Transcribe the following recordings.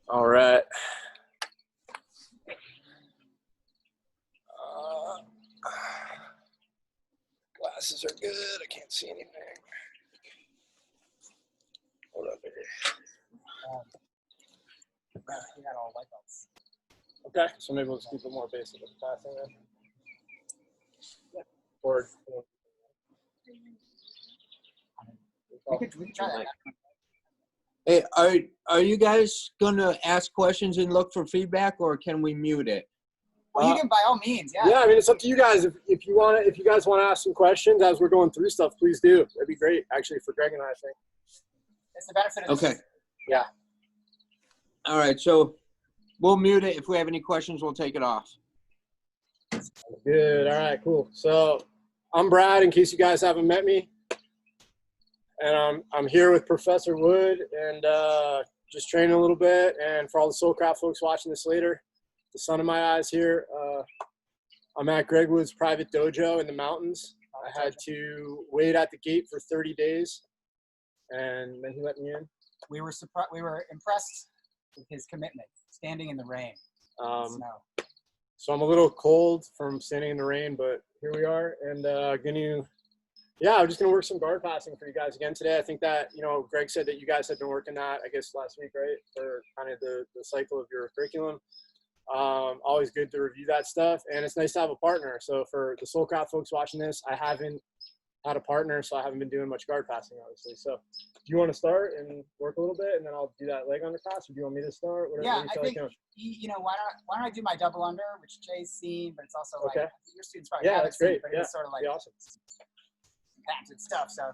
All right. Glasses are good. I can't see anything. Hold up here. You got all white belts. Okay, so maybe we'll just keep it more basic with the passing then. Yeah. Or We could try that. Hey, are you guys gonna ask questions and look for feedback, or can we mute it? Well, you can by all means, yeah. yeah, I mean, it's up to you guys. If you guys want to ask some questions as we're going through stuff, please do. That'd be great, actually, for Greg and I think. It's the benefit of Okay. Yeah. All right, so we'll mute it. If we have any questions, we'll take it off. Good. All right, cool. So I'm Brad, in case you guys haven't met me. And I'm here with Professor Wood and just training a little bit. And for all the Soulcraft folks watching this later, the sun in my eyes here. I'm at Greg Wood's private dojo in the mountains. I had to wait at the gate for 30 days, and then he let me in. We were surprised. We were impressed with his commitment, standing in the rain. Snow. So I'm a little cold from standing in the rain, but here we are. And I'm just gonna work some guard passing for you guys again today. I think that, Greg said that you guys had been working that, I guess, last week, right? For kind of the cycle of your curriculum. Always good to review that stuff, and it's nice to have a partner. So for the Soulcraft folks watching this, I haven't had a partner, so I haven't been doing much guard passing, obviously. So do you want to start and work a little bit, and then I'll do that leg under pass, or do you want me to start? Yeah, I think, why don't I do my double under, which Jay's seen, but it's also like, your students probably haven't that's great. Seen, but it's sort of like awesome. patented stuff. So,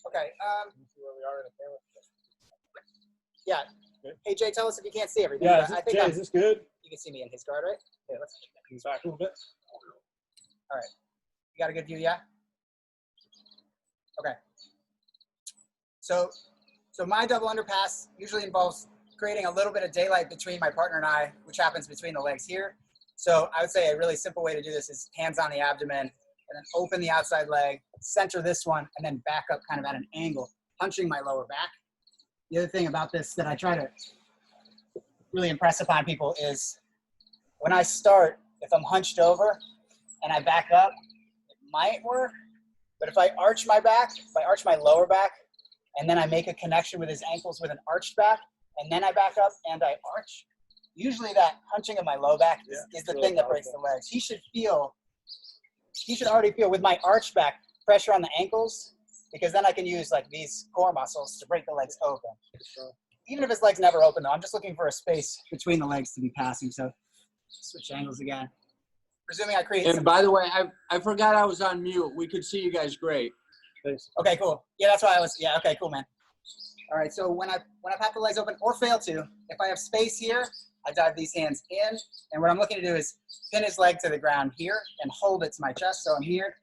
okay. See where we are in the camera. Yeah. Good. Hey, Jay, tell us if you can't see everything. Yeah, I think Jay, is this good? you can see me in his guard, right? Yeah, let's check that. He's back a little bit. All right. You got a good view, yeah? Okay. So my double underpass usually involves creating a little bit of daylight between my partner and I, which happens between the legs here. So I would say a really simple way to do this is hands on the abdomen, and then open the outside leg, center this one, and then back up kind of at an angle, punching my lower back. The other thing about this that I try to really impress upon people is when I start, if I'm hunched over and I back up, it might work. But if I arch my back, if I arch my lower back, and then I make a connection with his ankles with an arched back, and then I back up and I arch, usually that hunching of my low back is the thing that breaks the legs. He should already feel with my arched back pressure on the ankles, because then I can use like these core muscles to break the legs open. Even if his legs never open though, I'm just looking for a space between the legs to be passing. So switch angles again. Presuming I create And by the way, I forgot I was on mute. We could see you guys great. Thanks. Okay, cool. Yeah, that's why I was, okay, cool, man. All right, so when I pop the legs open or fail to, if I have space here, I dive these hands in, and what I'm looking to do is pin his leg to the ground here and hold it to my chest, so I'm here.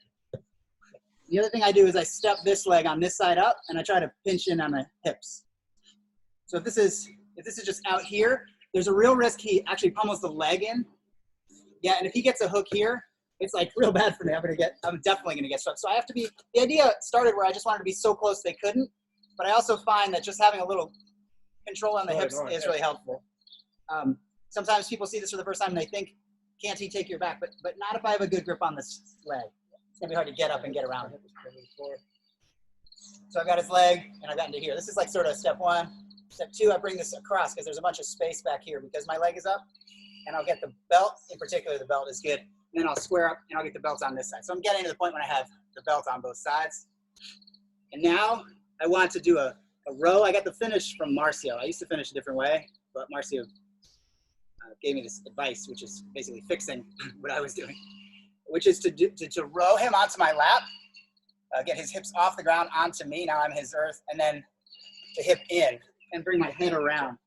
The other thing I do is I step this leg on this side up, and I try to pinch in on the hips. So if this is just out here, there's a real risk he actually pummels the leg in. Yeah, and if he gets a hook here, it's like real bad for me. I'm definitely gonna get struck. So I have to be, the idea started where I just wanted to be so close they couldn't, but I also find that just having a little control on the hips is really helpful. Sometimes people see this for the first time and they think, can't he take your back? But not if I have a good grip on this leg. It's gonna be hard to get up and get around. So I've got his leg and I've gotten to here. This is like sort of step one. Step two, I bring this across because there's a bunch of space back here because my leg is up, and I'll get the belt, in particular the belt is good, and then I'll square up and I'll get the belt on this side. So I'm getting to the point when I have the belt on both sides. And now I want to do a row. I got the finish from Marcio. I used to finish a different way, but Marcio gave me this advice, which is basically fixing what I was doing, which is to row him onto my lap, get his hips off the ground onto me. Now I'm his earth, and then to hip in and bring my head around.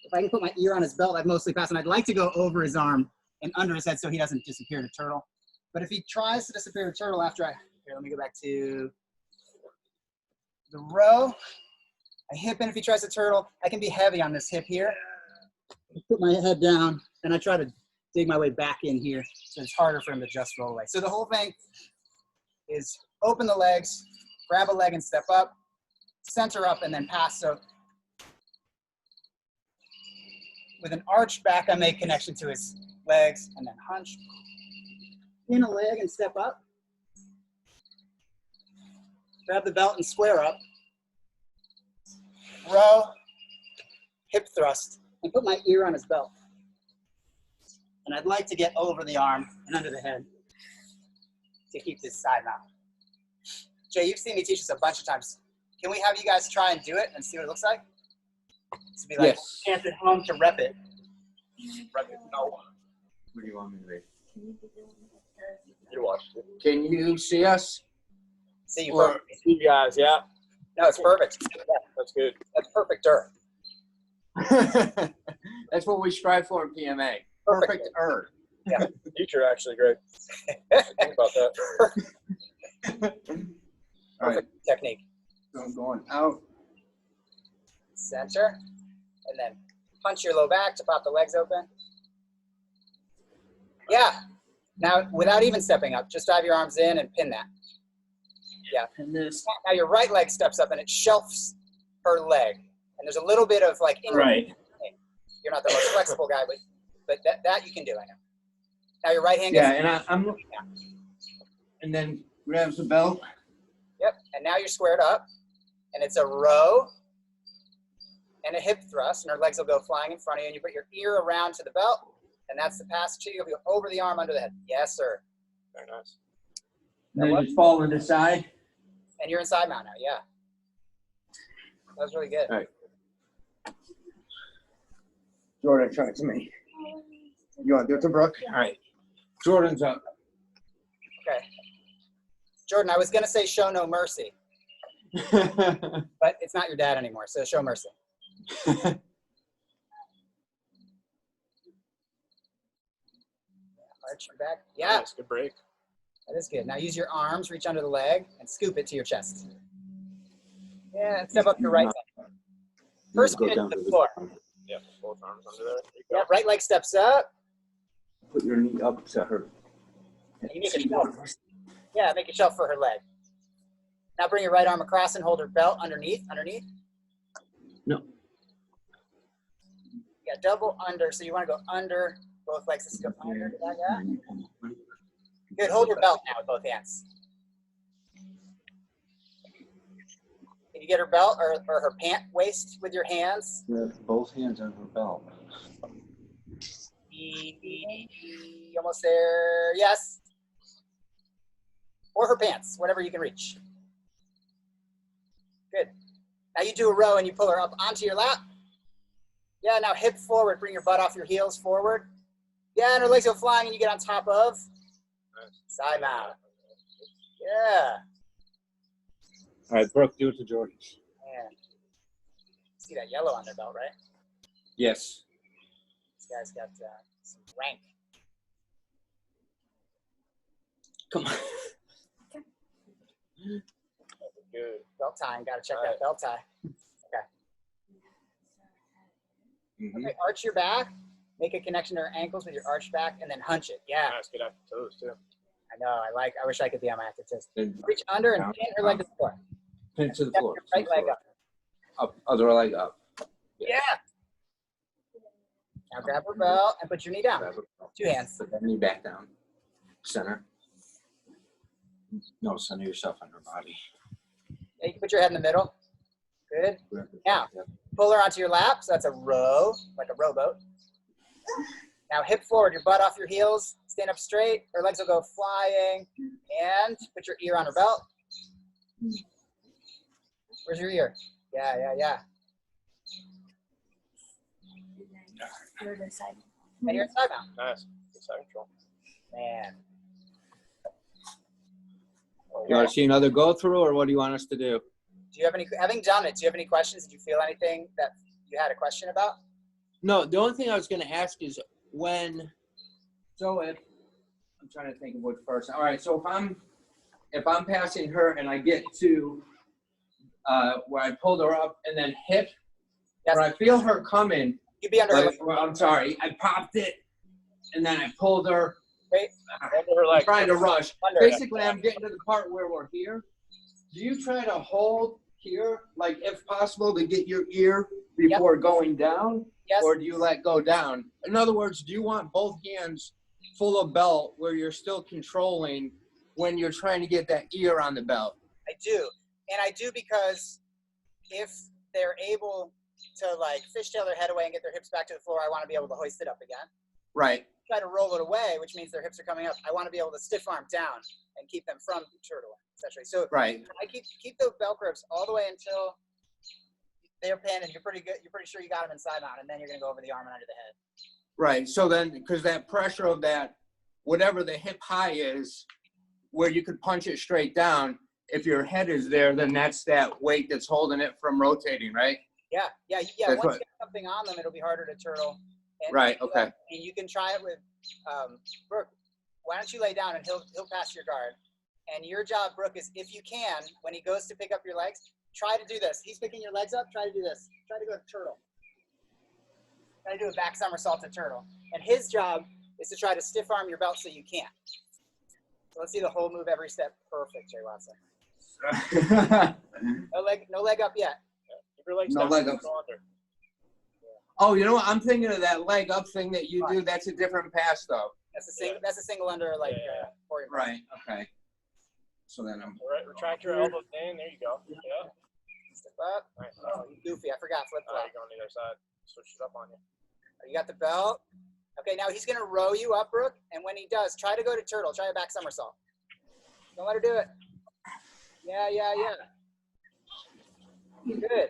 If I can put my ear on his belt, I've mostly passed, and I'd like to go over his arm and under his head so he doesn't disappear to turtle. But if he tries to disappear to turtle after here, let me go back to the row. I hip in if he tries to turtle. I can be heavy on this hip here. I put my head down, and I try to dig my way back in here so it's harder for him to just roll away. So the whole thing is open the legs, grab a leg and step up, center up, and then pass. So with an arched back, I make connection to his legs, and then hunch. In a leg and step up. Grab the belt and square up. Row, hip thrust, and put my ear on his belt. And I'd like to get over the arm and under the head to keep this side mount. Jay, you've seen me teach this a bunch of times. Can we have you guys try and do it and see what it looks like? To be like, Yes. chance at home to rep it. Rep it, no. What do you want me to read? You watched it. Can you see us? See you Or- perfect. You guys, yeah, No, it's perfect. Yeah, that's good. that's perfect-er. That's what we strive for in PMA. Perfect. Perfect. Future actually, Greg. Think about that. All right, Perfect technique. so I'm going out. Center, and then punch your low back to pop the legs open. Yeah. Now, without even stepping up, just dive your arms in and pin that. And this. Now your right leg steps up and it shelves her leg. And there's a little bit of like inward. Right. You're not the most flexible guy, but that you can do, I know. Now your right hand Yeah, gets, and I'm. And then grabs the belt. yep, and now you're squared up. And it's a row and a hip thrust, and her legs will go flying in front of you, and you put your ear around to the belt, and that's the pass to you. You'll go over the arm, under the head. Yes, sir. Very nice. And then just fall to the side. And you're in side mount now, yeah. That was really good. All right. Jordan, try it to me. You want to do it to Brooke? All right. Jordan's up. Okay. Jordan, I was going to say show no mercy, but it's not your dad anymore, so show mercy. Arch your back. Yeah, Nice, good break. that is good. Now use your arms, reach under the leg, and scoop it to your chest. Yeah, and step up your right leg. First get into the floor. Yeah, both arms under there. There you go. Yeah, right leg steps up. Put your knee up to her. You make a shelf. Yeah, make a shelf for her leg. Now bring your right arm across and hold her belt underneath. No. Yeah, double under. So you want to go under both legs. Let's go under. Yeah. Good. Hold your belt now with both hands. Can you get her belt or her pant waist with your hands? Both hands on her belt. Almost there. Yes. Or her pants, whatever you can reach. Good. Now you do a row and you pull her up onto your lap. Yeah, now hip forward. Bring your butt off your heels forward. Yeah, and her legs go flying and you get on top of side mount. Yeah. All right, Brooke, do it to Jordan. Man. See that yellow on their belt, right? Yes. This guy's got some rank. Come on. Good. Belt tying. Got to check that belt tie. Okay, arch your back. Make a connection to her ankles with your arched back, and then hunch it. Yeah, Nice, good active toes too. I know. I wish I could be on my active toes. Then Reach under and pin her leg to the floor. pin to the Step floor. your right leg up. Up, other leg up. Yeah. Now grab her belt and put your knee down. Grab her. Two hands. Put that knee back down. Center. No, center yourself on her body. Yeah, you can put your head in the middle. Good. Now, pull her onto your lap. So that's a row, like a rowboat. Now hip forward, your butt off your heels. Stand up straight. Her legs will go flying. And put your ear on her belt. Where's your ear? Yeah. You're the side. And you're in side mount. Nice. Good side control. Man. You want to see another go through, or what do you want us to do? Do you have any, having done it, do you have any questions? Did you feel anything that you had a question about? No, the only thing I was going to ask is when. So if I'm trying to think of what first. All right, so if I'm passing her and I get to where I pulled her up and then hip, Yes. where I feel her coming. You'd be under her. Like, well, I'm sorry, I popped it and then I pulled her. Wait. Under her I'm leg. trying to rush. Under her. Basically, I'm getting to the part where we're here. Do you try to hold here, like if possible, to get your ear before going down? Yes. or do you let go down? In other words, do you want both hands full of belt where you're still controlling when you're trying to get that ear on the belt? I do. And I do because if they're able to like fishtail their head away and get their hips back to the floor, I want to be able to hoist it up again. Right. Try to roll it away, which means their hips are coming up. I want to be able to stiff arm down and keep them from turtling, essentially. So Right. I keep the belt grips all the way until they're pinned and you're pretty good. You're pretty sure you got them inside mount, and then you're going to go over the arm and under the head. Right. So then, because that pressure of that, whatever the hip high is, where you could punch it straight down, if your head is there, then that's that weight that's holding it from rotating, right? Yeah. That's Once what- you get something on them, it'll be harder to turtle. And, Right. Okay. And you can try it with Brooke. Why don't you lay down and he'll pass your guard. And your job, Brooke, is if you can, when he goes to pick up your legs, try to do this. He's picking your legs up. Try to do this. Try to go to turtle. Try to do a back somersault to turtle. And his job is to try to stiff arm your belt so you can't. So let's see the whole move every step. Perfect, Jay Watson. No leg up yet. Keep your legs No down, leg up. go under. Oh, you know what? I'm thinking of that leg up thing that you do. That's a different pass, though. That's a single under like Yeah. forward. Right. Okay. So then I'm. All right, retract your elbows in. There you go. Yeah. Step up. Nice. Oh, you goofy. I forgot. Flip All right, flop. go on the other side. Switch it up on you. You got the belt. Okay, now he's going to row you up, Brooke. And when he does, try to go to turtle. Try a back somersault. Don't let her do it. Yeah. Good.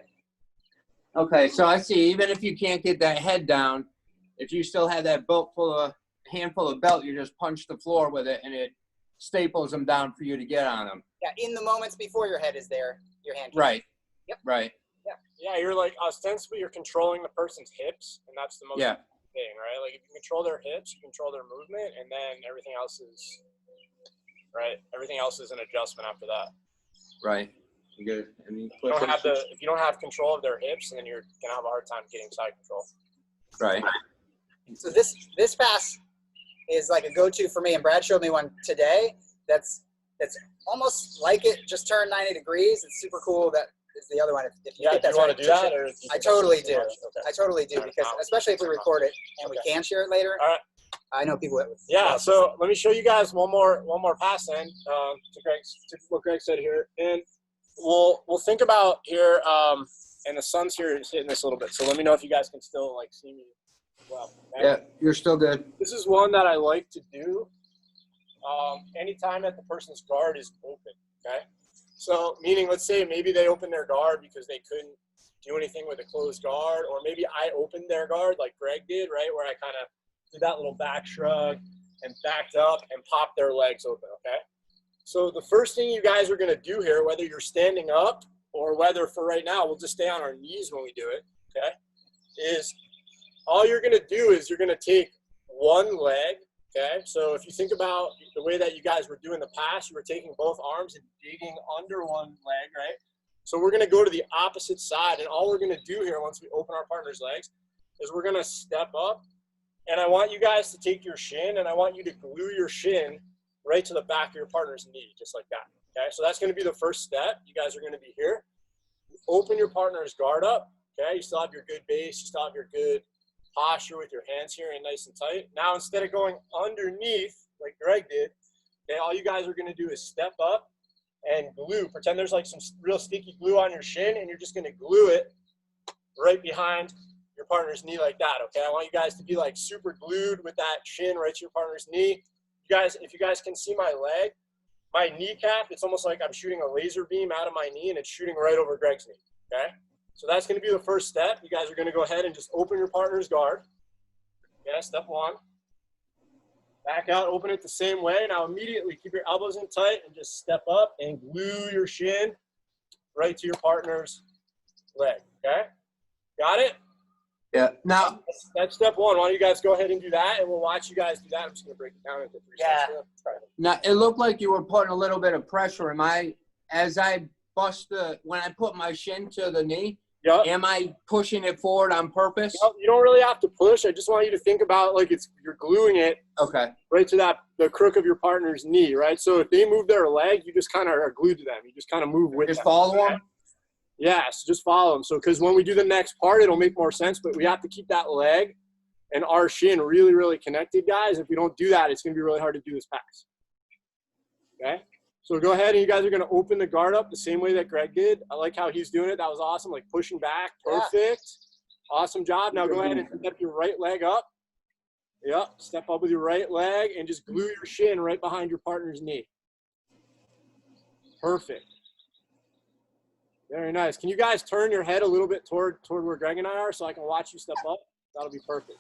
Okay, so I see. Even if you can't get that head down, if you still have that handful of belt, you just punch the floor with it, and it staples them down for you to get on them. Yeah, in the moments before your head is there, your hand. can- Right. Yep. Right. Yeah, you're like ostensibly you're controlling the person's hips, and that's the most Yeah. important thing, right? Like if you control their hips, you control their movement, and then everything else is right. Everything else is an adjustment after that. Right. You good? And you If you push don't have it. if you don't have control of their hips, then you're gonna have a hard time getting side control. Right. So this pass is like a go-to for me. And Brad showed me one today that's almost like it just turned 90 degrees. It's super cool. That is the other one. If you Yeah, get do that you want right, to do that, or do you I think totally that's too do. much? Okay. I totally do, because especially if we record it and we Okay. can share it later. All right. I know people that. Yeah, so let me show you guys one more pass then to what Greg said here, and we'll think about here. And the sun's here is hitting this a little bit, so let me know if you guys can still like see me well. Okay? Yeah, you're still good. This is one that I like to do anytime that the person's guard is open. Okay, so meaning let's say maybe they opened their guard because they couldn't do anything with a closed guard, or maybe I opened their guard like Greg did, right, where I kind of did that little back shrug and backed up and popped their legs open, okay? So the first thing you guys are going to do here, whether you're standing up or whether for right now, we'll just stay on our knees when we do it, okay, is all you're going to do is you're going to take one leg, okay? So if you think about the way that you guys were doing the pass, you were taking both arms and digging under one leg, right? So we're going to go to the opposite side, and all we're going to do here once we open our partner's legs is we're going to step up. And I want you guys to take your shin, and I want you to glue your shin right to the back of your partner's knee, just like that. Okay, so that's going to be the first step. You guys are going to be here. Open your partner's guard up. Okay, you still have your good base. You still have your good posture with your hands here and nice and tight. Now, instead of going underneath like Greg did, okay, all you guys are going to do is step up and glue. Pretend there's like some real sticky glue on your shin, and you're just going to glue it right behind your partner's knee like that, okay? I want you guys to be like super glued with that shin right to your partner's knee. You guys, if you guys can see my leg, my kneecap, it's almost like I'm shooting a laser beam out of my knee, and it's shooting right over Greg's knee, okay? So that's going to be the first step. You guys are going to go ahead and just open your partner's guard. Okay, step one. Back out, open it the same way. Now immediately keep your elbows in tight and just step up and glue your shin right to your partner's leg, okay? Got it? Yeah. Now, That's step one. Why don't you guys go ahead and do that, and we'll watch you guys do that. I'm just going to break it down into 3 steps. now it looked like you were putting a little bit of pressure. As I when I put my shin to the knee, Yep. am I pushing it forward on purpose? You don't really have to push. I just want you to think about like you're gluing it Okay. right to the crook of your partner's knee, right? So if they move their leg, you just kind of are glued to them. You just kind of move with Just them. follow okay? them? Yeah, so just follow them. So, because when we do the next part, it'll make more sense, but we have to keep that leg and our shin really, really connected, guys. If we don't do that, it's going to be really hard to do this pass. Okay? So go ahead and you guys are going to open the guard up the same way that Greg did. I like how he's doing it. That was awesome. Like pushing back. Perfect. Yeah. Awesome job. Now go ahead and step your right leg up. Yep. Step up with your right leg and just glue your shin right behind your partner's knee. Perfect. Very nice. Can you guys turn your head a little bit toward where Greg and I are so I can watch you step up? That'll be perfect.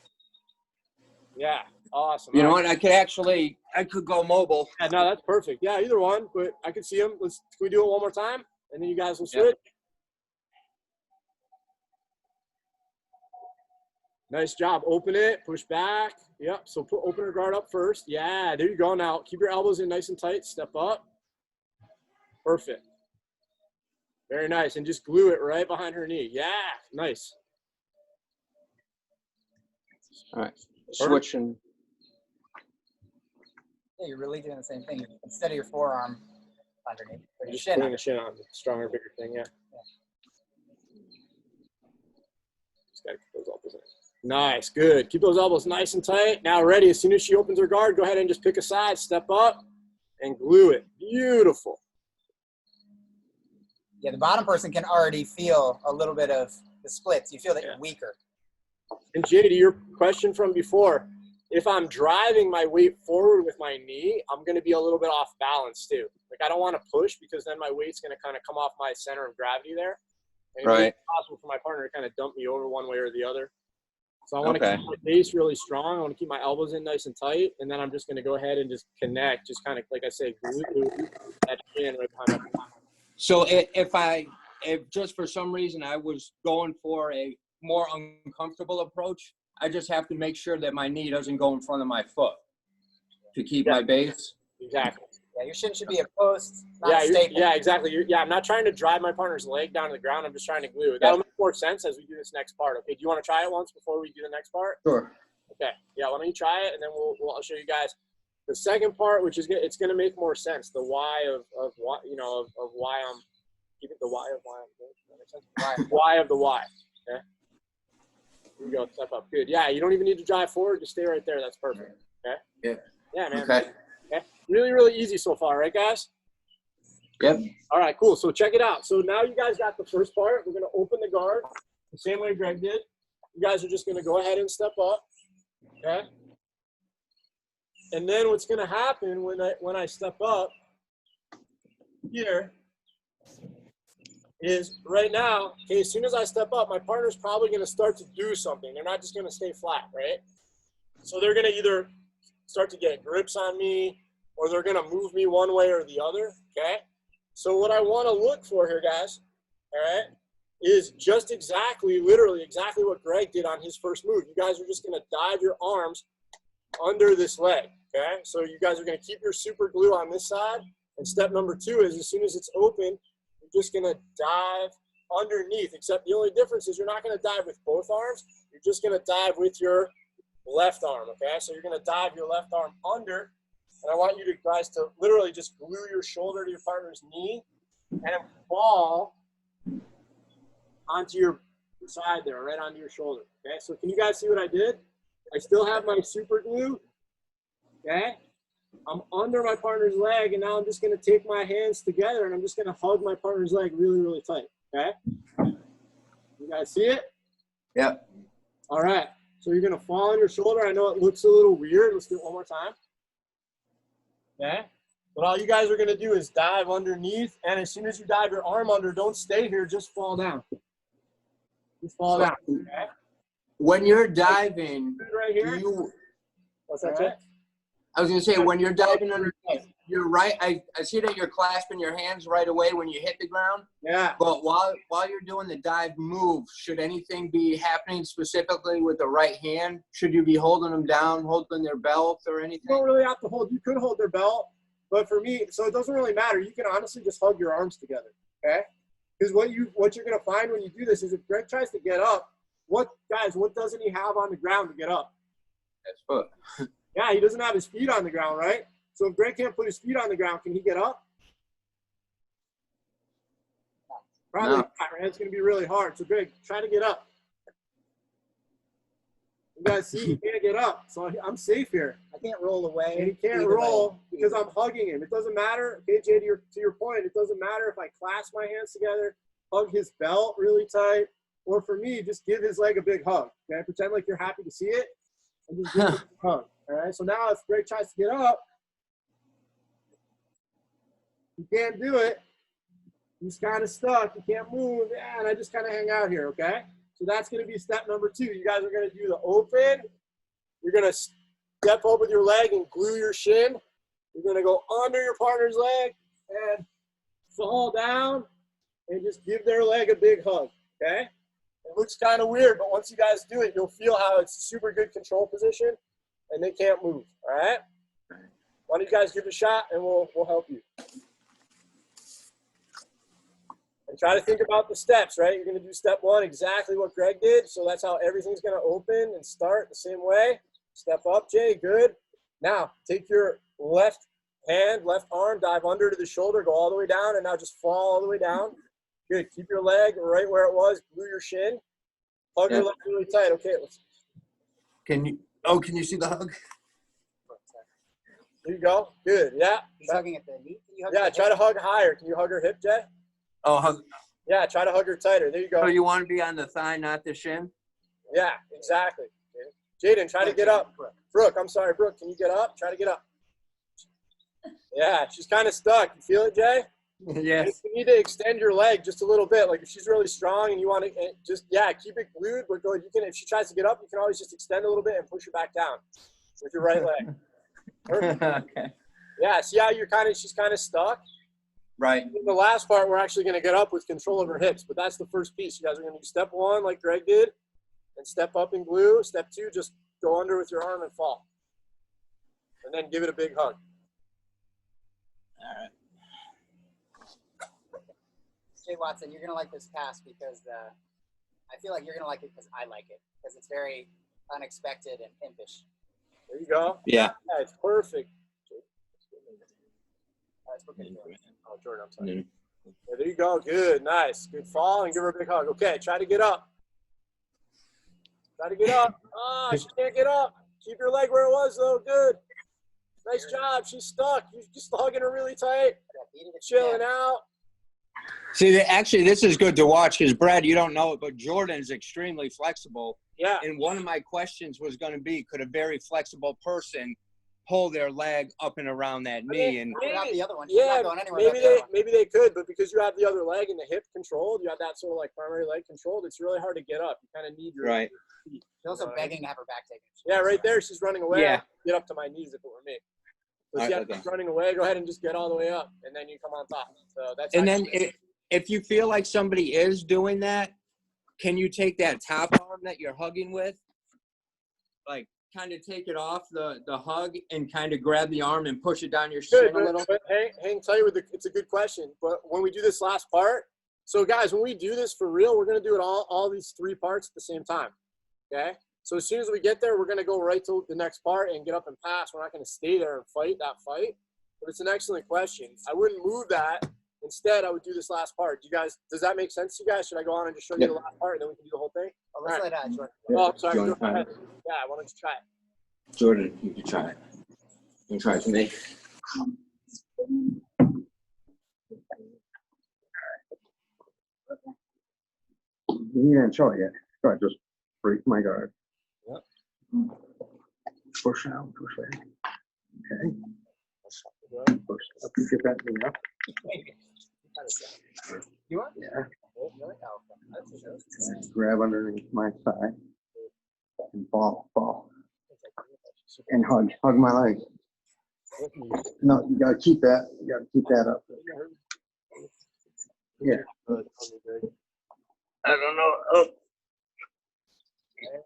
Yeah. Awesome. You know what? I could go mobile. Yeah, no, that's perfect. Yeah, either one, but I can see him. Can we do it one more time? And then you guys will switch. Yep. Nice job. Open it, push back. Yep. So open your guard up first. Yeah, there you go. Now keep your elbows in nice and tight. Step up. Perfect. Very nice. And just glue it right behind her knee. Yeah, nice. All right. Switching. Yeah, you're really doing the same thing. Instead of your forearm underneath, put your Just shin putting under. the shin on. Stronger, bigger thing, yeah. Just gotta keep those elbows in. Nice, good. Keep those elbows nice and tight. Now ready. As soon as she opens her guard, go ahead and just pick a side, step up, and glue it. Beautiful. Yeah, the bottom person can already feel a little bit of the splits. You feel that you're weaker. And Jay, to your question from before, if I'm driving my weight forward with my knee, I'm going to be a little bit off balance too. Like I don't want to push because then my weight's going to kind of come off my center of gravity there. And right. It's possible for my partner to kind of dump me over one way or the other. So I want to keep my base really strong. I want to keep my elbows in nice and tight. And then I'm just going to go ahead and just connect, just kind of, like I say, glue that shin right behind my. So if just for some reason I was going for a more uncomfortable approach, I just have to make sure that my knee doesn't go in front of my foot to keep my base. Exactly. Yeah, your shin should be a post, not stable. Yeah, exactly. I'm not trying to drive my partner's leg down to the ground. I'm just trying to glue it. That'll make more sense as we do this next part. Okay, do you want to try it once before we do the next part? Sure. Okay. Yeah, why don't you try it, and then I'll show you guys the second part, which is it's going to make more sense. The why of why, of why I'm keeping the why of why I'm doing. Does that make sense? Why of the why. Okay. Here we go. Step up. Good. Yeah, you don't even need to drive forward. Just stay right there. That's perfect. Okay. Yeah. Yeah, man. Okay. Okay. Really, really easy so far, right, guys? Yep. All right, cool. So check it out. So now you guys got the first part. We're going to open the guard the same way Greg did. You guys are just going to go ahead and step up. Okay. And then what's going to happen when I step up here is right now, okay, as soon as I step up, my partner's probably going to start to do something. They're not just going to stay flat, right? So they're going to either start to get grips on me or they're going to move me one way or the other, okay? So what I want to look for here, guys, all right, is just literally exactly what Greg did on his first move. You guys are just going to dive your arms under this leg, okay? So you guys are going to keep your super glue on this side. And step number 2 is as soon as it's open, you're just going to dive underneath, except the only difference is you're not going to dive with both arms. You're just going to dive with your left arm, okay? So you're going to dive your left arm under, and I want you guys to literally just glue your shoulder to your partner's knee and fall onto your side there, right onto your shoulder, okay? So can you guys see what I did? I still have my super glue, okay? I'm under my partner's leg, and now I'm just going to take my hands together, and I'm just going to hug my partner's leg really, really tight, okay? You guys see it? Yep. All right. So you're going to fall on your shoulder. I know it looks a little weird. Let's do it one more time. Okay? But all you guys are going to do is dive underneath, and as soon as you dive your arm under, don't stay here. Just fall down. Just fall down, okay? When you're diving, Right here. What's that, Jay? I was going to say, when you're diving underneath, you're right. I see that you're clasping your hands right away when you hit the ground. Yeah. But while you're doing the dive move, should anything be happening specifically with the right hand? Should you be holding them down, holding their belt or anything? You don't really have to hold. You could hold their belt, but for me, so it doesn't really matter. You can honestly just hug your arms together, okay? Because what you're going to find when you do this is if Greg tries to get up, what doesn't he have on the ground to get up? His foot. Yeah, he doesn't have his feet on the ground, right? So if Greg can't put his feet on the ground, can he get up? Probably No. not, right? It's going to be really hard. So, Greg, try to get up. You guys see, he can't get up. So I'm safe here. I can't roll away. And he can't either roll way. because I'm hugging him. It doesn't matter. Okay, Jay, to your point, it doesn't matter if I clasp my hands together, hug his belt really tight, or for me, just give his leg a big hug. Okay, pretend like you're happy to see it, and just give him a big hug. All right. So now, if Greg tries to get up, he can't do it. He's kind of stuck. He can't move, and I just kind of hang out here. Okay. So that's going to be step number 2. You guys are going to do the open. You're going to step up with your leg and glue your shin. You're going to go under your partner's leg and fall down and just give their leg a big hug, okay? It looks kind of weird, but once you guys do it, you'll feel how it's a super good control position and they can't move, all right? Why don't you guys give it a shot and we'll help you. And try to think about the steps, right? You're going to do step 1, exactly what Greg did. So that's how everything's going to open and start the same way. Step up, Jay. Good. Now, take your left hand, left arm, dive under to the shoulder, go all the way down, and now just fall all the way down. Good. Keep your leg right where it was. Glue your shin. Hug your leg really tight. Okay. Can you see the hug? There you go. Good. Yeah. He's hugging at the knee. Can you hug Yeah. at the Try hip? to hug higher. Can you hug her hip, Jay? Oh, hug. Yeah. Try to hug her tighter. There you go. So you want to be on the thigh, not the shin? Yeah. Exactly. Jaden, try to get up. Brooke, I'm sorry. Brooke, can you get up? Try to get up. Yeah, she's kind of stuck. You feel it, Jay? Yes. You need to extend your leg just a little bit. Like if she's really strong and you want to just, keep it glued, but go, you can, if she tries to get up, you can always just extend a little bit and push her back down with your right leg. Perfect. Okay. Yeah, see how she's kind of stuck? Right. In the last part, we're actually going to get up with control of her hips, but that's the first piece. You guys are going to do step 1 like Greg did, and step up and glue. Step 2, just go under with your arm and fall. And then give it a big hug. All right. Jay Watson, you're going to like this pass because I feel like you're going to like it because I like it. Because it's very unexpected and impish. There you go. Yeah. Yeah, it's perfect. That's what we're gonna do. Oh, Jordan, I'm sorry. Yeah, there you go. Good. Nice. Good fall and give her a big hug. Okay, try to get up. Try to get up. Ah, she can't get up. Keep your leg where it was, though. Good. Nice job. She's stuck. You're just hugging her really tight. Chilling out. See, actually, this is good to watch because, Brad, you don't know it, but Jordan's extremely flexible. Yeah. And one of my questions was going to be, could a very flexible person pull their leg up and around that knee? And What about the other one? She's Yeah, not going anywhere without the other one. maybe they could, but because you have the other leg and the hip controlled, you have that sort of like primary leg controlled, it's really hard to get up. You kind of need your right. feet. She's also begging to have her back taken. Yeah, right there. She's running away. Yeah. Get up to my knees if it were me. So All right, she's okay. running away. Go ahead and just get all the way up, and then you come on top. So that's. And then if you feel like somebody is doing that, can you take that top arm that you're hugging with, like kind of take it off the hug and kind of grab the arm and push it down your good. shin a little? But hang tight with it's a good question. But when we do this last part, so guys, when we do this for real, we're gonna do it all these 3 parts at the same time. Okay. So as soon as we get there, we're gonna go right to the next part and get up and pass. We're not gonna stay there and fight that fight. But it's an excellent question. I wouldn't move that. Instead, I would do this last part. Does that make sense to you guys? Should I go on and just show you the last part and then we can do the whole thing? Oh, let's let Jordan. Oh, I'm sorry. Jordan, Go ahead. Yeah, why don't you try it? Jordan, you can try it. You can try it for me. You didn't show it yet. Go ahead, just break my guard. Yep. Push out, push out. Okay. Push up, you get that knee up. You want? Yeah. Oh, really? Oh, okay. And grab underneath my thigh. And fall. And hug my leg. No, you gotta keep that. You gotta keep that up. Yeah. I don't know. Oh,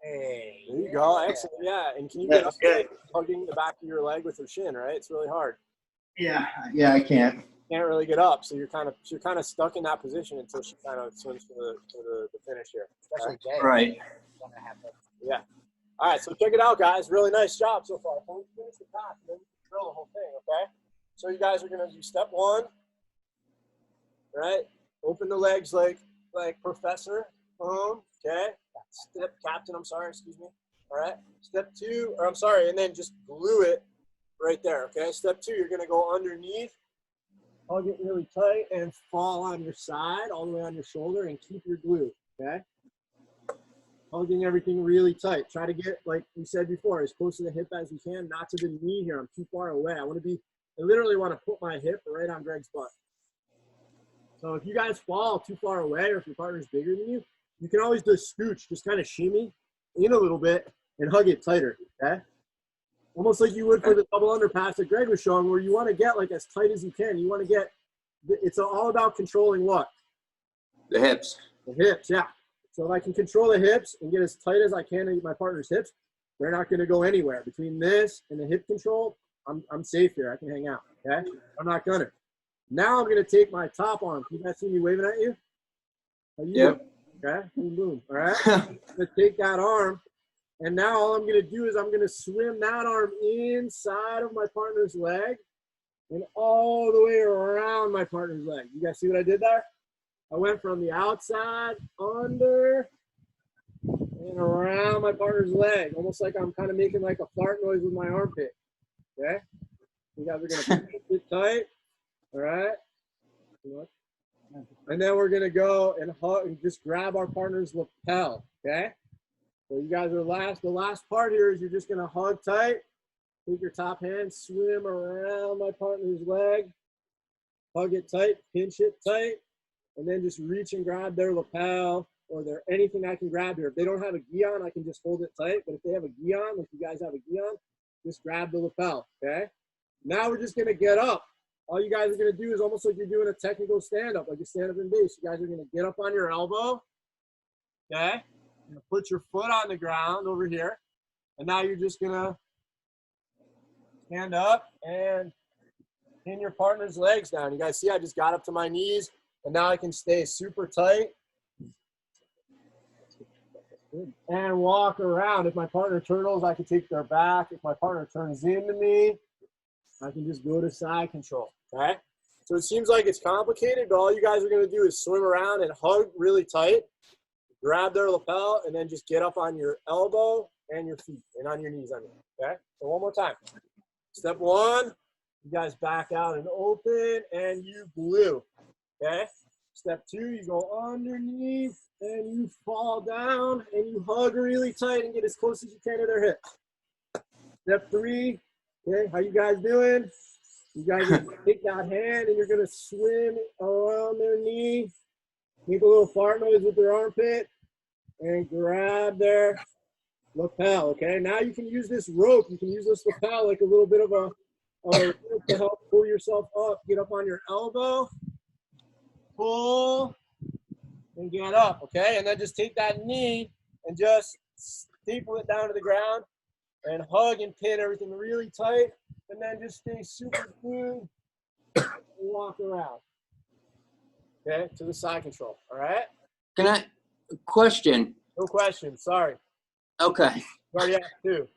Hey. There you go. Excellent. Yeah. And can you get up there, hugging the back of your leg with your shin, right? It's really hard. Yeah, I can't. Can't really get up, so you're kind of stuck in that position until she kind of swims to the finish here. Especially Jay. right. Gonna have to- Yeah. All right, so check it out, guys. Really nice job so far. So let's finish the pass and then drill the whole thing, okay? So you guys are gonna do step 1, right? Open the legs like Professor. Boom. Okay. Step Captain. I'm sorry. Excuse me. All right. Step 2, or I'm sorry, and then just glue it right there. Okay. Step 2, you're gonna go underneath, hug it really tight, and fall on your side, all the way on your shoulder, and keep your glue. Okay. Hugging everything really tight. Try to get, like we said before, as close to the hip as you can, not to the knee here. I'm too far away. I literally want to put my hip right on Greg's butt. So if you guys fall too far away, or if your partner's bigger than you, you can always just scooch, just kind of shimmy in a little bit and hug it tighter, okay? Almost like you would for the double underpass that Greg was showing, where you want to get like as tight as you can. You want to get, it's all about controlling what? The hips. The hips, yeah. So if I can control the hips and get as tight as I can to my partner's hips, they're not going to go anywhere. Between this and the hip control, I'm safe here. I can hang out, okay? I'm not going to. Now I'm going to take my top arm. Can you guys see me waving at you? Yep. Okay, boom, boom, all right? I'm going to take that arm, and now all I'm going to do is I'm going to swim that arm inside of my partner's leg and all the way around my partner's leg. You guys see what I did there? I went from the outside, under, and around my partner's leg, almost like I'm kind of making like a fart noise with my armpit, okay? You guys are going to keep it tight, all right? And then we're going to go and hug and just grab our partner's lapel, okay? So you guys are the last part here is you're just going to hug tight, take your top hand, swim around my partner's leg, hug it tight, pinch it tight, and then just reach and grab their lapel or anything I can grab here. If they don't have a gi on, I can just hold it tight. But if they have a gi on, if you guys have a gi on, just grab the lapel, okay? Now we're just gonna get up. All you guys are gonna do is almost like you're doing a technical stand-up, like a stand-up in base. You guys are gonna get up on your elbow, okay? You're gonna put your foot on the ground over here. And now you're just gonna stand up and pin your partner's legs down. You guys see I just got up to my knees. And now I can stay super tight and walk around. If my partner turtles, I can take their back. If my partner turns into me, I can just go to side control, okay? So it seems like it's complicated, but all you guys are gonna do is swim around and hug really tight, grab their lapel, and then just get up on your elbow and your feet and on your knees, okay? So one more time. Step 1, you guys back out and open, and you glue. Okay. Step 2, you go underneath and you fall down and you hug really tight and get as close as you can to their hips. Step 3, okay, how you guys doing? You guys are gonna take that hand and you're gonna swim around their knee, make a little fart noise with their armpit, and grab their lapel. Okay, now you can use this rope. You can use this lapel like a little bit of a rope to help pull yourself up. Get up on your elbow. Pull and get up, okay? And then just take that knee and just staple it down to the ground and hug and pin everything really tight. And then just stay super glued and walk around, okay? To the side control, all right? Can I, question? No question, sorry. Okay. You already asked 2.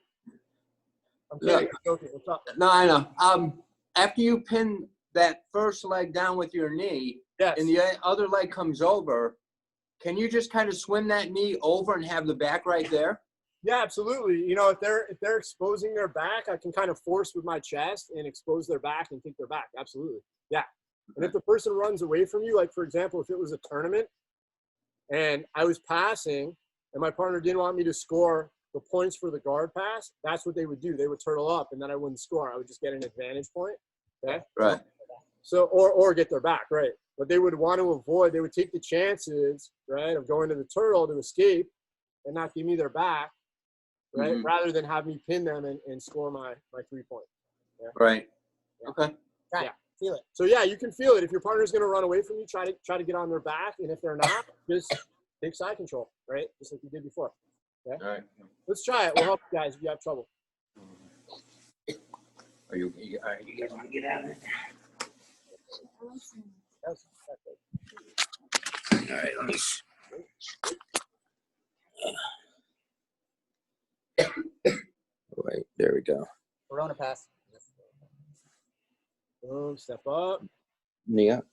I'm kidding, I'm joking. What's up? No, I know. After you pin that first leg down with your knee, Yes. and the other leg comes over, can you just kind of swim that knee over and have the back right there? Yeah, absolutely. You know, if they're exposing their back, I can kind of force with my chest and expose their back and take their back. Absolutely. Yeah. And if the person runs away from you, like for example, if it was a tournament and I was passing and my partner didn't want me to score the points for the guard pass, that's what they would do. They would turtle up and then I wouldn't score. I would just get an advantage point. Okay. Right. So, or get their back, right? But they would want to avoid, they would take the chances, right, of going to the turtle to escape and not give me their back, right, Mm-hmm. rather than have me pin them and score my 3 points. Yeah? Right. Yeah. Okay. Right. Yeah. Feel it. So yeah, you can feel it. If your partner's going to run away from you, try to get on their back, and if they're not, just take side control, right, just like you did before. Okay. All right. Let's try it. We'll help you guys if you have trouble. Are you guys want to get out of it? That's All right. Let me. Wait. There we go. Corona pass. Boom. Step up. Knee up.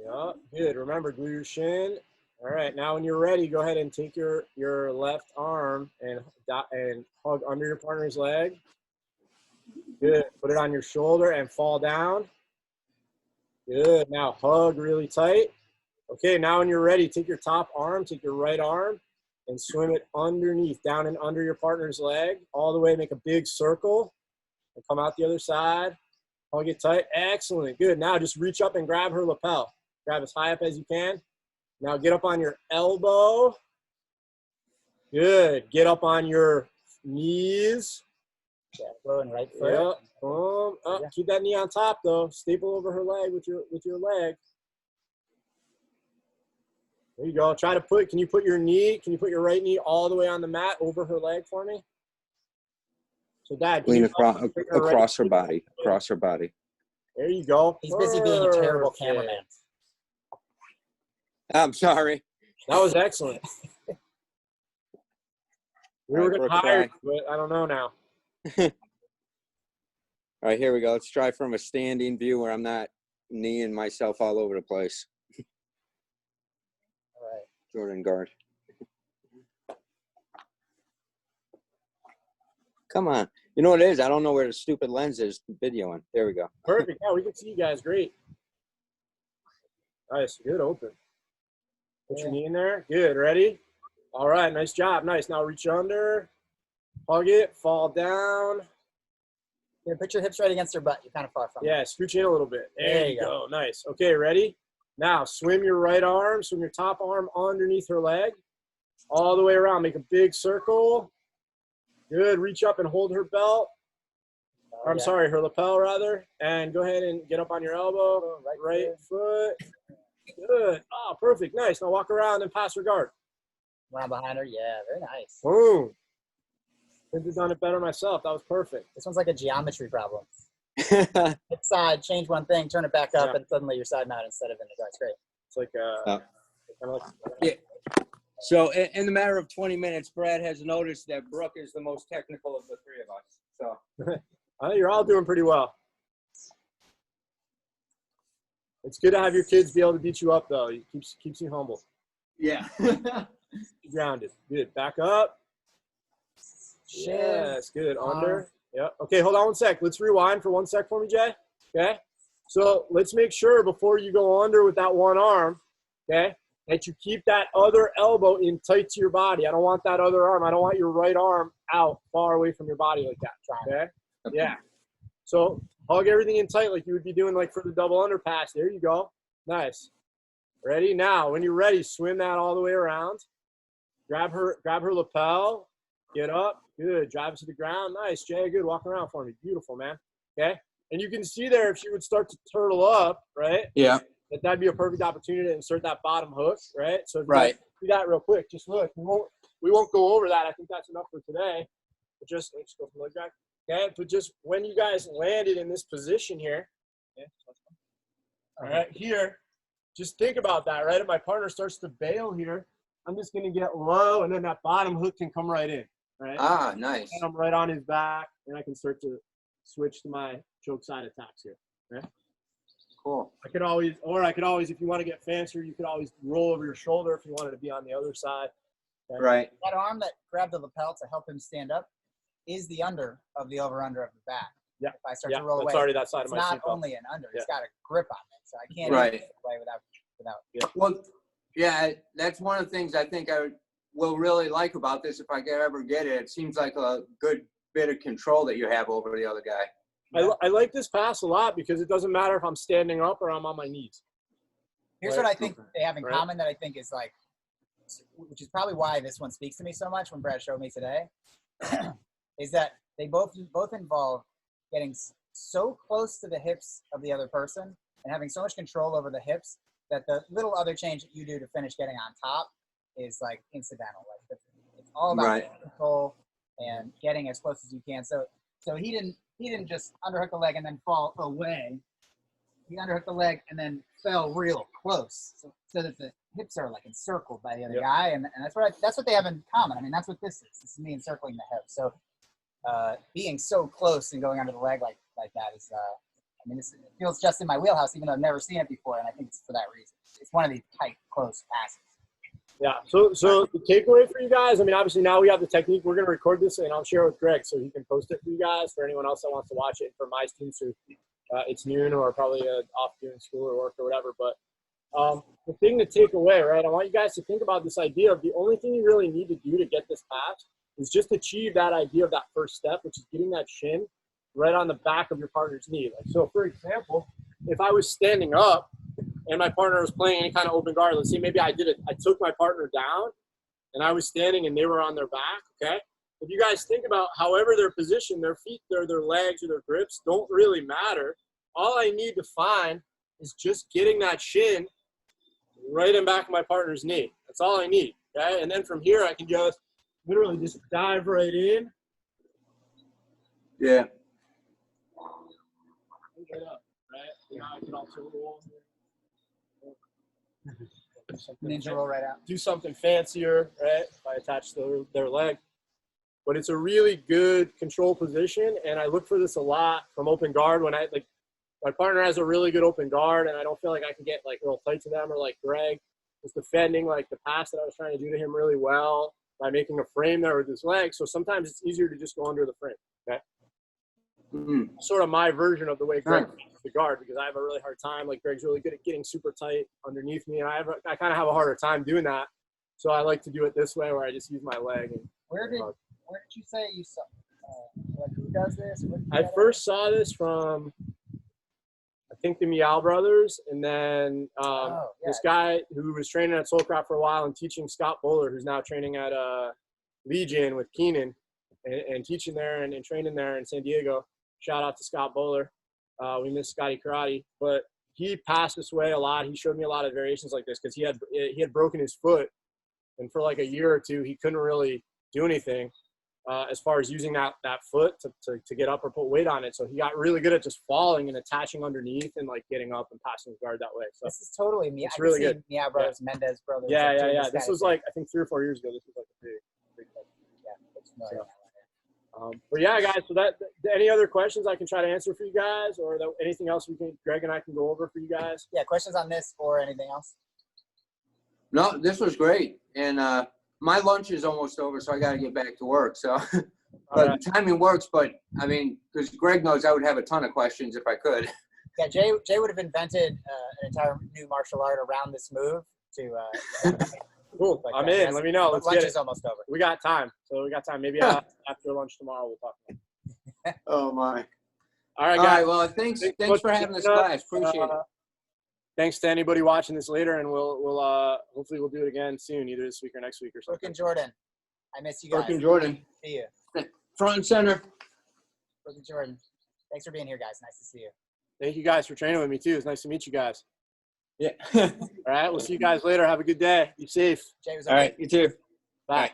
Yeah, good. Remember, glue your shin. All right, now when you're ready, go ahead and take your left arm and hug under your partner's leg. Good. Put it on your shoulder and fall down. Good. Now hug really tight. Okay, now when you're ready, take your top arm, take your right arm, and swim it underneath, down and under your partner's leg, all the way. Make a big circle, and come out the other side. Hug it tight. Excellent. Good. Now just reach up and grab her lapel. Grab as high up as you can. Now get up on your elbow. Good. Get up on your knees. Yeah, throwing right foot. Yep. Boom. Oh, keep that knee on top though. Staple over her leg with your leg. There you go. Try to can you put your right knee all the way on the mat over her leg for me? So Dad, Lean across her body. Across her body. There you go. He's busy being a terrible cameraman. I'm sorry. That was excellent. We were going to hire you, but I don't know now. All right, here we go. Let's try from a standing view where I'm not kneeing myself all over the place. All right. Jordan guard. Come on. You know what it is? I don't know where the stupid lens is videoing. There we go. Perfect. Yeah, we can see you guys. Great. Nice. Good open. Put your knee in there. Good. Ready? All right. Nice job. Nice. Now reach under. Hug it. Fall down. Here, put your hips right against her butt. You're kind of far from her. Yeah, scooch in a little bit. There you go. Nice. Okay, ready? Now swim your right arm, swim your top arm underneath her leg, all the way around. Make a big circle. Good. Reach up and hold her belt. Or, I'm sorry, her lapel rather. And go ahead and get up on your elbow. Right foot. Good. Oh, perfect. Nice. Now walk around and pass her guard. Round behind her. Yeah, very nice. Boom. Couldn't have done it better myself. That was perfect. This one's like a geometry problem. Hit side, change one thing, turn it back up, and suddenly you're side mount instead of in the guard. It's great. It's like kind of like Yeah. So in the matter of 20 minutes, Brad has noticed that Brooke is the most technical of the three of us. So I think you're all doing pretty well. It's good to have your kids be able to beat you up, though. It keeps you humble. yeah. Grounded. Good. Back up. Yes. Good. Under. Yep. Okay, hold on one sec. Let's rewind for 1 sec for me, Jay. Okay? So let's make sure before you go under with that one arm, okay, that you keep that other elbow in tight to your body. I don't want that other arm. I don't want your right arm out far away from your body like that. Okay? Yeah. So hug everything in tight like you would be doing like for the double under pass. There you go. Nice. Ready? Now, when you're ready, swim that all the way around. Grab her lapel. Get up. Good. Drive it to the ground. Nice, Jay. Good. Walk around for me. Beautiful, man. Okay? And you can see there if she would start to turtle up, right? Yeah. That'd be a perfect opportunity to insert that bottom hook, right? So if you Right. do that real quick, just look. We won't go over that. I think that's enough for today. But just let's go from leg back. Okay? But just when you guys landed in this position here, okay? All right, here, just think about that, right? If my partner starts to bail here, I'm just gonna get low, and then that bottom hook can come right in, right? Ah, nice. And I'm right on his back, and I can start to switch to my choke side attacks here. Okay? Cool. I could always, if you want to get fancier, you could always roll over your shoulder if you wanted to be on the other side. Okay? Right. That arm that grabbed the lapel to help him stand up is the under of the over-under of the back. Yeah. If I start Yeah, to roll that's away, already that side it's of my not seatbelt. only an under. Yeah. It's got a grip on it, so I can't Right. even get away without. Well, yeah, that's one of the things I think I will really like about this if I could ever get it. It seems like a good bit of control that you have over the other guy. I like this pass a lot because it doesn't matter if I'm standing up or I'm on my knees. Here's Right. what I think they have in Right. common that I think is like, which is probably why this one speaks to me so much when Brad showed me today, is that they both involve getting so close to the hips of the other person and having so much control over the hips that the little other change that you do to finish getting on top is like incidental. Like it's all about Right. control and getting as close as you can. So he didn't just underhook the leg and then fall away. He underhooked the leg and then fell real close, so that the hips are like encircled by the other Yep. guy, and that's what they have in common. I mean, that's what this is. This is me encircling the hips. So being so close and going under the leg like that is I mean, it feels just in my wheelhouse, even though I've never seen it before, and I think it's for that reason. It's one of these tight, close passes. Yeah. So the takeaway for you guys, I mean, obviously now we have the technique. We're going to record this and I'll share it with Greg so he can post it for you guys, for anyone else that wants to watch it. For my students who it's noon or probably off doing school or work or whatever. But the thing to take away, right, I want you guys to think about this idea of the only thing you really need to do to get this pass is just achieve that idea of that first step, which is getting that shin right on the back of your partner's knee. Like, so for example, if I was standing up and my partner was playing any kind of open guard, let's say maybe I took my partner down and I was standing and they were on their back, okay? If you guys think about however they're positioned, their feet, their legs, or their grips don't really matter. All I need to find is just getting that shin right in back of my partner's knee. That's all I need, okay? And then from here, I can just literally just dive right in. Yeah. Right up, right? You know, I can also roll. Ninja roll right out. Do something fancier, right? If I attach their leg. But it's a really good control position, and I look for this a lot from open guard when my partner has a really good open guard, and I don't feel like I can get like real tight to them, or like Greg was defending like the pass that I was trying to do to him really well by making a frame there with his leg. So sometimes it's easier to just go under the frame. Okay. Mm. Sort of my version of the way Greg uses the guard, because I have a really hard time. Like Greg's really good at getting super tight underneath me, and I kind of have a harder time doing that. So I like to do it this way, where I just use my leg. And, Where did you say you saw? Like, who does this? I first saw this from, I think, the Meow Brothers, and then this guy who was training at Soulcraft for a while and teaching Scott Bowler, who's now training at Legion with Keenan, and teaching there and training there in San Diego. Shout out to Scott Bowler. We miss Scotty Karate, but he passed this way a lot. He showed me a lot of variations like this because he had broken his foot, and for like a year or two, he couldn't really do anything as far as using that foot to get up or put weight on it. So he got really good at just falling and attaching underneath and like getting up and passing his guard that way. So this is totally me. It's really good. Meow Brothers, Mendez Brothers. Yeah. This was like, I think 3 or 4 years ago. This was like a big thing. That's familiar. But yeah, guys, so that any other questions I can try to answer for you guys, or anything else Greg and I can go over for you guys? Yeah, questions on this or anything else? No, this was great. And my lunch is almost over, so I got to get back to work. So, but the timing works. But I mean, because Greg knows I would have a ton of questions if I could. Yeah, Jay would have invented an entire new martial art around this move to. Cool. Like I'm that. in. Let me know. Let's lunch get it. is almost over. We got time. So we got time. Maybe after lunch tomorrow we'll talk. Oh my! All right, All guys. right. Well, thanks for having this class. Appreciate it. Thanks to anybody watching this later, and we'll hopefully we'll do it again soon, either this week or next week or something. Brooke and Jordan, I miss you guys. Brooke and Jordan, See you. front and center. Brooke and Jordan, thanks for being here, guys. Nice to see you. Thank you guys for training with me too. It's nice to meet you guys. Yeah. All right, we'll see you guys later. Have a good day. Be safe. Jay was All right. You too. Bye.